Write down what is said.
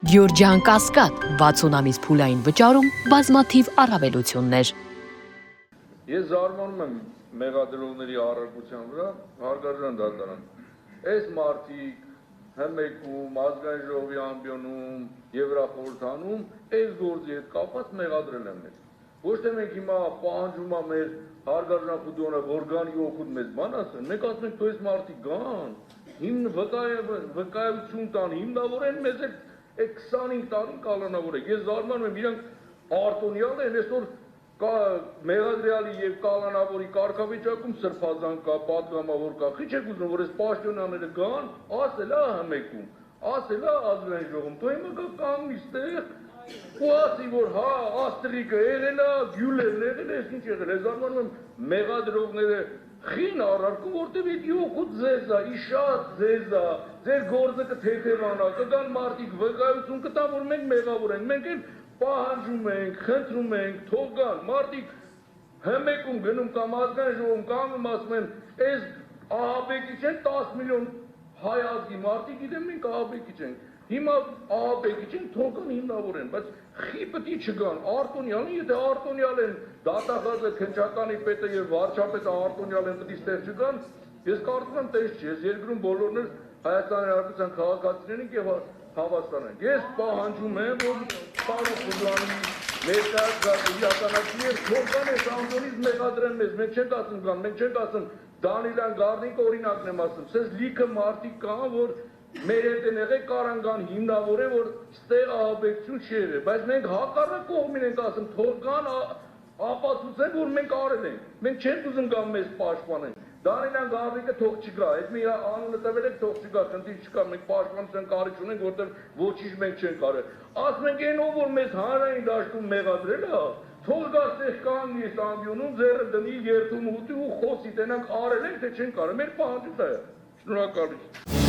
Գյորջյան Կասկադ 60 ամիս փուլային վճարում բազմաթիվ առավելություններ։ Ես զարմանում եմ մեղադրողների առարկության վրա, հարգարժան դատարան։ Այս մարդիկ հմեկում, ազգային ժողովի ամբիոնում, Եվրախորհրդանում այս գործի հետ կապված մեղադրել են մեզ։ Ոչ թե մենք հիմա պահանջում ենք մեր հարգարժան Խուդոնը, որ գան ու օգուտ մեզ բան ասեն, մենք ասում ենք թող այս մարդիկ գան, վկայություն տան, հիմնավորեն մեզ այդ 25 տարին կալանավորեք։ Ես զարմանում եմ, իրանք արտոնյալ են, այսօր մեղադրյալի եւ կալանավորի կարգավիճակում սրբազան կա, պատգամավոր կա, խի չեք ուզում, որ այս պաշտոնյաները գան, ասել է հմեկում, ասել է ազգային ժողովում, թող հիմա կա կանգնի ստեղ ու ասի, որ հա, աստրիկը եղել է, գյուլերն եղել է, ինչ եղել է, զարմանում եմ մեղադրողները խին առարկում, որտեւ այդ յուղուց ձեզ է, իշատ ձեզ է, ձեր գործը կթեթևանա, կգան մարդիկ վկայություն կտան, որ մենք մեղավոր ենք, մենք էլ պահանջում ենք, խնդրում ենք, թող գան, մարդիկ հմեկում գնում կամ ազգային ժողովում կանգնում ասում են, այս ահաբեկիչ են 10 միլիոն հայ ազգի մարդիկ, գիտեմ մենք ահաբեկիչ ենք, հիմա ահաբեկիչ են, թող գան հիմնավոր են, բայց խի պետք է չգան, արտոնյալ են, եթե արտոնյալ են, դատախազը, քննչականի պետը եւ վարչապետը արտոնյալ են, պետք է ստեղ չգան, ես կարծում եմ տես չի, ես երկրում բոլորն էլ Հայաստանի Հանրապետության քաղաքացիներ ենք եւ հավաստան ենք։ Ես պահանջում եմ, որ պարոն Խուդյանի ներկայացուցիչ իրականացնի եւ թողան այս ամբողջից մեղադրեն մեզ, մենք չենք ասում գան, մենք չենք ասում Դանիելյան Գարնիկը օրինակն եմ ասում, սենց լիքը մարդիկ կան, որ մեր հետ են եղել կարանգան հիմնավոր է, որ ստեղ ահաբեկություն չի եղել, բայց մենք հակառակ կողմին ենք ասում, թող գան ապացուցեն, որ մենք արել ենք, մենք չենք ուզում գան մեզ պաշտպանեն։ Դանիելյան Գարնիկը թող չգա, այդ մի անունը տվել եք թող չգա, խնդիր չկա, մենք պաշտպանության կարիք ունենք, որտեղ ոչինչ մենք չենք արել։ Ասում ենք այն ով որ մեզ հանրային դաշտում մեղադրել է, թող գա ստեղ կանգնի այս ամբիոնում, ձեռը դնի, երթում ուտի ու խոսի, տենանք արել ենք, թե չենք արել, մեր պահանջը դա է։ Շնորհակալություն։